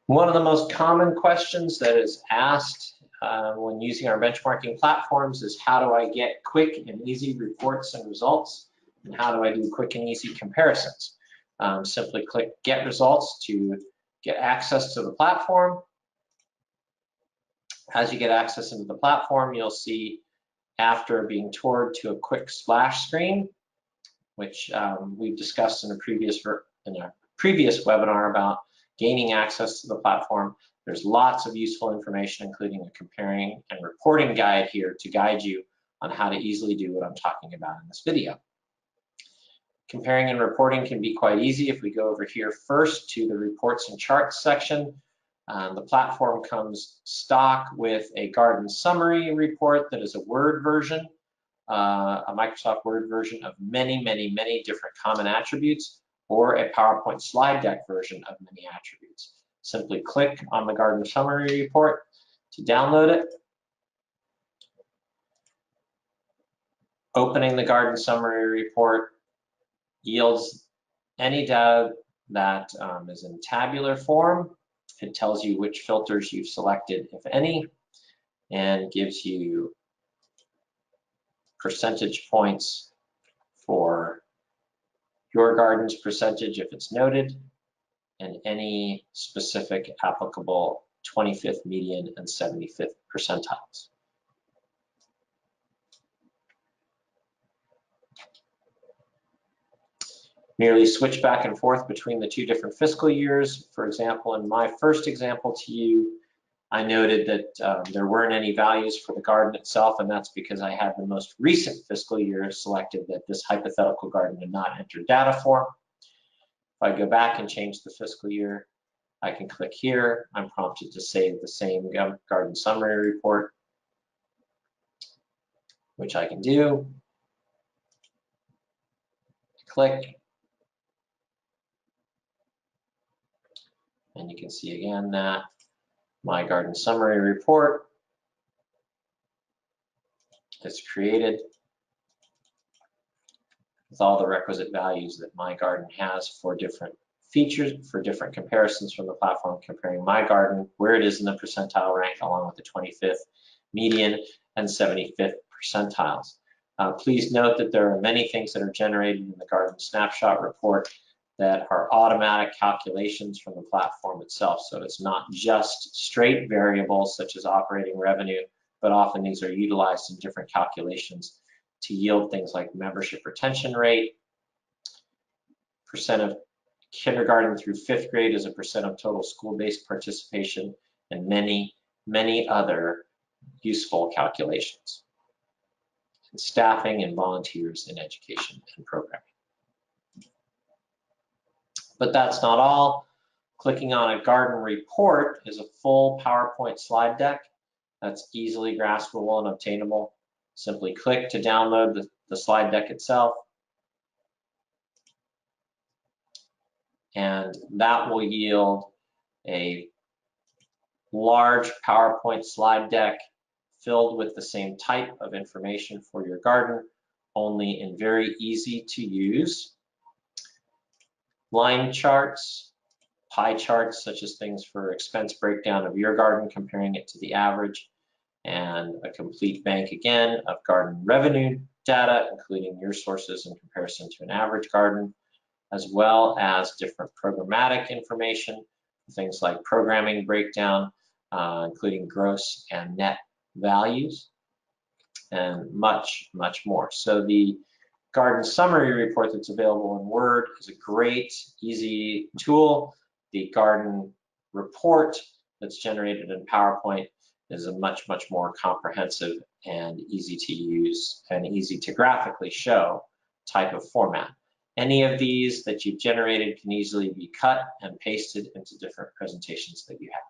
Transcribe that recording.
One of the most common questions that is asked when using our benchmarking platforms is, how do I get quick and easy reports and results? And how do I do quick and easy comparisons? Simply click Get Results to get access to the platform. As you get access into the platform, you'll see, after being toured to a quick splash screen, which we've discussed in a previous webinar about gaining access to the platform. There's lots of useful information, including a comparing and reporting guide here to guide you on how to easily do what I'm talking about in this video. Comparing and reporting can be quite easy. If we go over here first to the reports and charts section, the platform comes stock with a garden summary report that is a Word version, a Microsoft Word version of many different common attributes, or a PowerPoint slide deck version of many attributes. Simply click on the garden summary report to download it. Opening the garden summary report yields any data that is in tabular form. It tells you which filters you've selected, if any, and gives you percentage points for your garden's percentage if it's noted, and any specific applicable 25th median and 75th percentiles. Merely switch back and forth between the two different fiscal years. For example, in my first example to you, I noted that there weren't any values for the garden itself, and that's because I had the most recent fiscal year selected that this hypothetical garden did not enter data for. If I go back and change the fiscal year, I can click here. I'm prompted to save the same garden summary report, which I can do. Click. And you can see again that my garden summary report is created with all the requisite values that my garden has for different features, for different comparisons from the platform, comparing my garden, where it is in the percentile rank, along with the 25th median and 75th percentiles. Please note that there are many things that are generated in the garden snapshot report that are automatic calculations from the platform itself. So it's not just straight variables such as operating revenue, but often these are utilized in different calculations to yield things like membership retention rate, percent of kindergarten through 5th grade as a percent of total school-based participation, and many other useful calculations. And staffing and volunteers in education and programming. But that's not all. Clicking on a garden report is a full PowerPoint slide deck that's easily graspable and obtainable. Simply click to download the slide deck itself. And that will yield a large PowerPoint slide deck filled with the same type of information for your garden, only in very easy to use line charts, pie charts, such as things for expense breakdown of your garden, comparing it to the average, and a complete bank again of garden revenue data, including your sources in comparison to an average garden, as well as different programmatic information, things like programming breakdown, including gross and net values, and much more. So the garden summary report that's available in Word is a great, easy tool. The garden report that's generated in PowerPoint is a much more comprehensive and easy to use and easy to graphically show type of format. Any of these that you've generated can easily be cut and pasted into different presentations that you have.